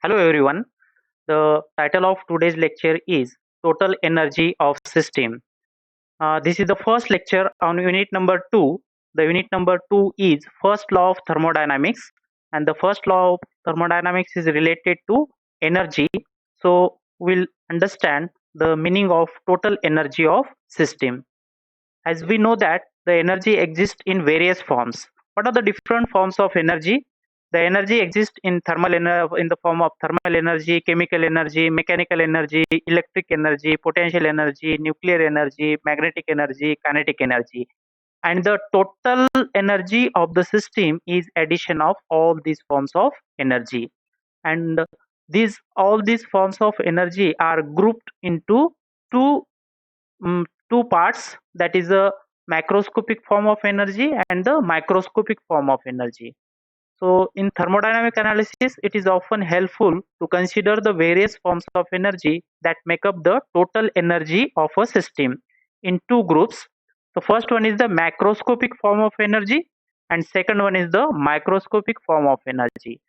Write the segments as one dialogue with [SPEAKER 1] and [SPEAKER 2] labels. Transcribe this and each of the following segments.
[SPEAKER 1] Hello everyone. The title of today's lecture is Total Energy of System. This is the first lecture on unit number 2. The unit number 2 is first law of thermodynamics, and the first law of thermodynamics is related to energy. So we'll understand the meaning of total energy of system. As we know that the energy exists in various forms. What are the different forms of energy? The energy exists in in the form of thermal energy, chemical energy, mechanical energy, electric energy, potential energy, nuclear energy, magnetic energy, kinetic energy. And the total energy of the system is addition of all these forms of energy. And these all these forms of energy are grouped into two two parts, that is a macroscopic form of energy and the microscopic form of energy. So in thermodynamic analysis, it is often helpful to consider the various forms of energy that make up the total energy of a system in two groups. The first one is the macroscopic form of energy and second one is the microscopic form of energy.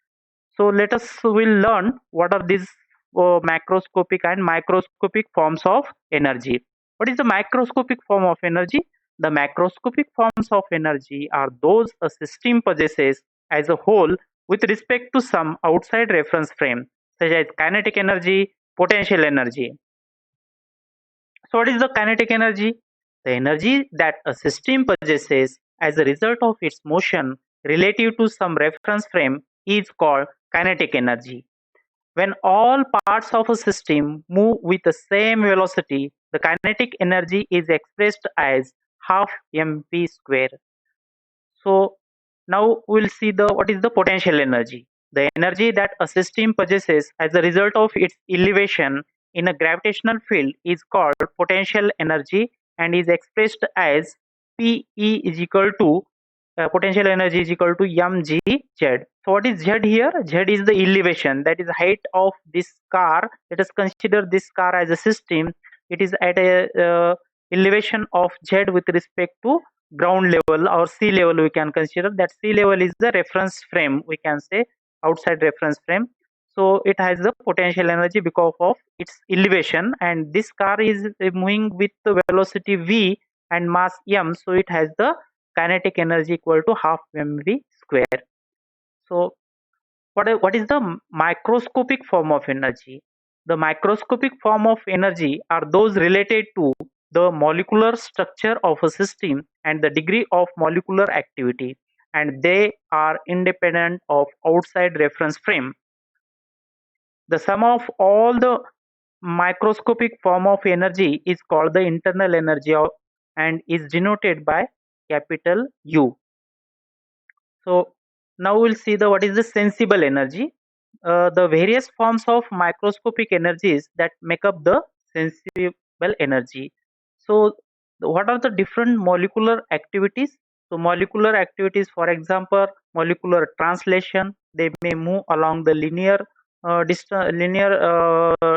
[SPEAKER 1] So let us will learn what are these macroscopic and microscopic forms of energy. What is the macroscopic form of energy? The macroscopic forms of energy are those a system possesses as a whole with respect to some outside reference frame, such as kinetic energy, potential energy. So what is the kinetic energy? The energy that a system possesses as a result of its motion relative to some reference frame is called kinetic energy. When all parts of a system move with the same velocity, the kinetic energy is expressed as half mv square. So now we'll see the what is the potential energy. The energy that a system possesses as a result of its elevation in a gravitational field is called potential energy and is expressed as Pe is equal to potential energy is equal to mg z. So what is z here? Z is the elevation, that is height of this car. Let us consider this car as a system. It is at a elevation of z with respect to ground level or sea level. We can consider that sea level is the reference frame, we can say outside reference frame. So it has the potential energy because of its elevation, and this car is moving with the velocity v and mass m, so it has the kinetic energy equal to half mv square. So what is the microscopic form of energy? The microscopic form of energy are those related to the molecular structure of a system and the degree of molecular activity, and they are independent of outside reference frame. The sum of all the microscopic form of energy is called the internal energy and is denoted by capital U. So now we'll see the what is the sensible energy. The various forms of microscopic energies that make up the sensible energy. So what are the different molecular activities? So molecular activities, for example, molecular translation, they may move along the linear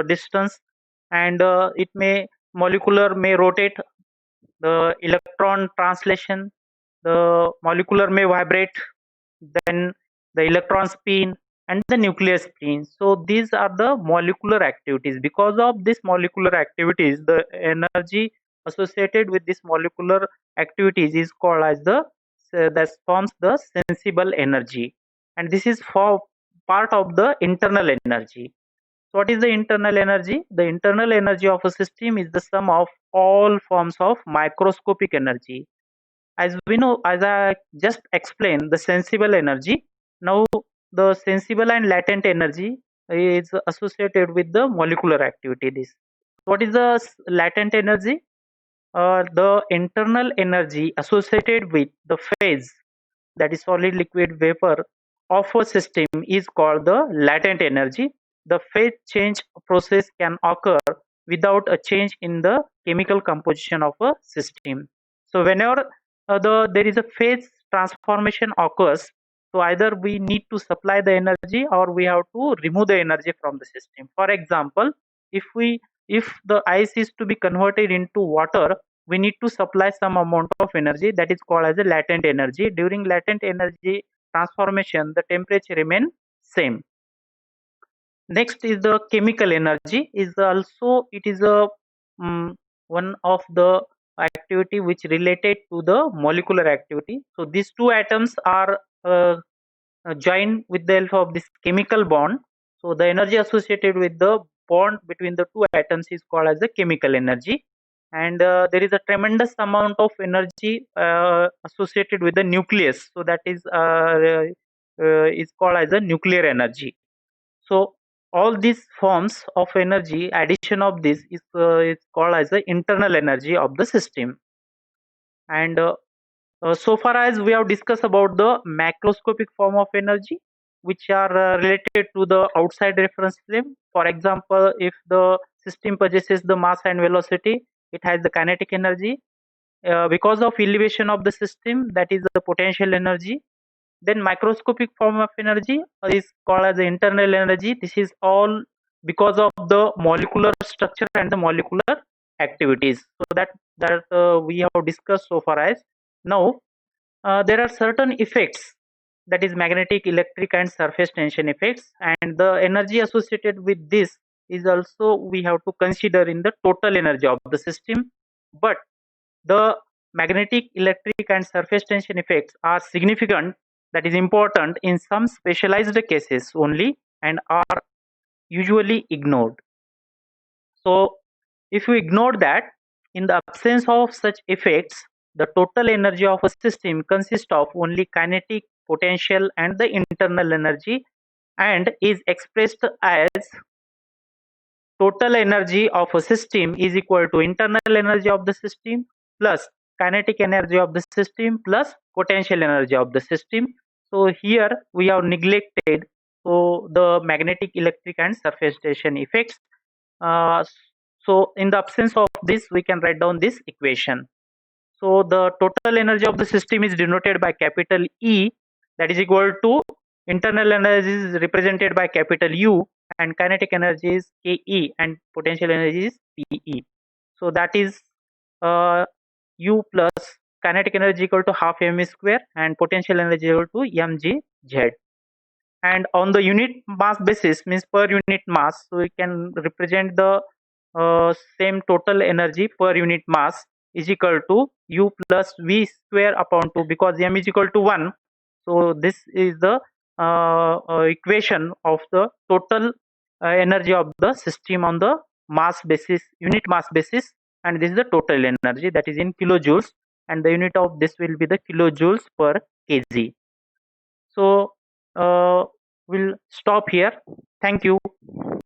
[SPEAKER 1] distance, and it may molecular may rotate. The electron translation, the molecular may vibrate, then the electron spin and the nuclear spin. So these are the molecular activities. Because of this molecular activities, the energy associated with this molecular activities is called as the that forms the sensible energy, and this is for part of the internal energy. So what is the internal energy? The internal energy of a system is the sum of all forms of microscopic energy. As we know, as I just explained, the sensible energy. Now, the sensible and latent energy is associated with the molecular activity. This. What is the latent energy? The internal energy associated with the phase, that is solid, liquid, vapor of a system is called the latent energy. The phase change process can occur without a change in the chemical composition of a system. So whenever there is a phase transformation occurs, so either we need to supply the energy or we have to remove the energy from the system. For example, if the ice is to be converted into water, we need to supply some amount of energy, that is called as a latent energy. During latent energy transformation, the temperature remain same. Next is the chemical energy. Is also it is a one of the activity which related to the molecular activity. So these two atoms are joined with the help of this chemical bond. So the energy associated with the bond between the two atoms is called as the chemical energy. And there is a tremendous amount of energy associated with the nucleus. So that is called as the nuclear energy. So all these forms of energy, addition of this is called as the internal energy of the system. And so far as we have discussed about the macroscopic form of energy, which are related to the outside reference frame. For example, if the system possesses the mass and velocity, it has the kinetic energy. Because of elevation of the system, that is the potential energy. Then microscopic form of energy is called as the internal energy. This is all because of the molecular structure and the molecular activities. So that we have discussed so far as. Now there are certain effects, that is magnetic, electric and surface tension effects, and the energy associated with this is also we have to consider in the total energy of the system. But the magnetic, electric and surface tension effects are significant, that is important in some specialized cases only, and are usually ignored. So if we ignore that, in the absence of such effects, the total energy of a system consists of only kinetic, potential and the internal energy, and is expressed as total energy of a system is equal to internal energy of the system plus kinetic energy of the system plus potential energy of the system. So here we have neglected the magnetic, electric and surface tension effects. uh, so in the absence of this, we can write down this equation. So the total energy of the system is denoted by capital E, that is equal to internal energy is represented by capital U, and kinetic energy is Ke, and potential energy is Pe. So that is uh, U plus kinetic energy equal to half m square and potential energy equal to mgz. And on the unit mass basis, means per unit mass, so we can represent the same total energy per unit mass is equal to u plus v square upon 2, because m is equal to 1. So this is the equation of the total energy of the system on the mass basis, unit mass basis, and this is the total energy, that is in kilojoules, and the unit of this will be the kilojoules per kg. So we'll stop here. Thank you.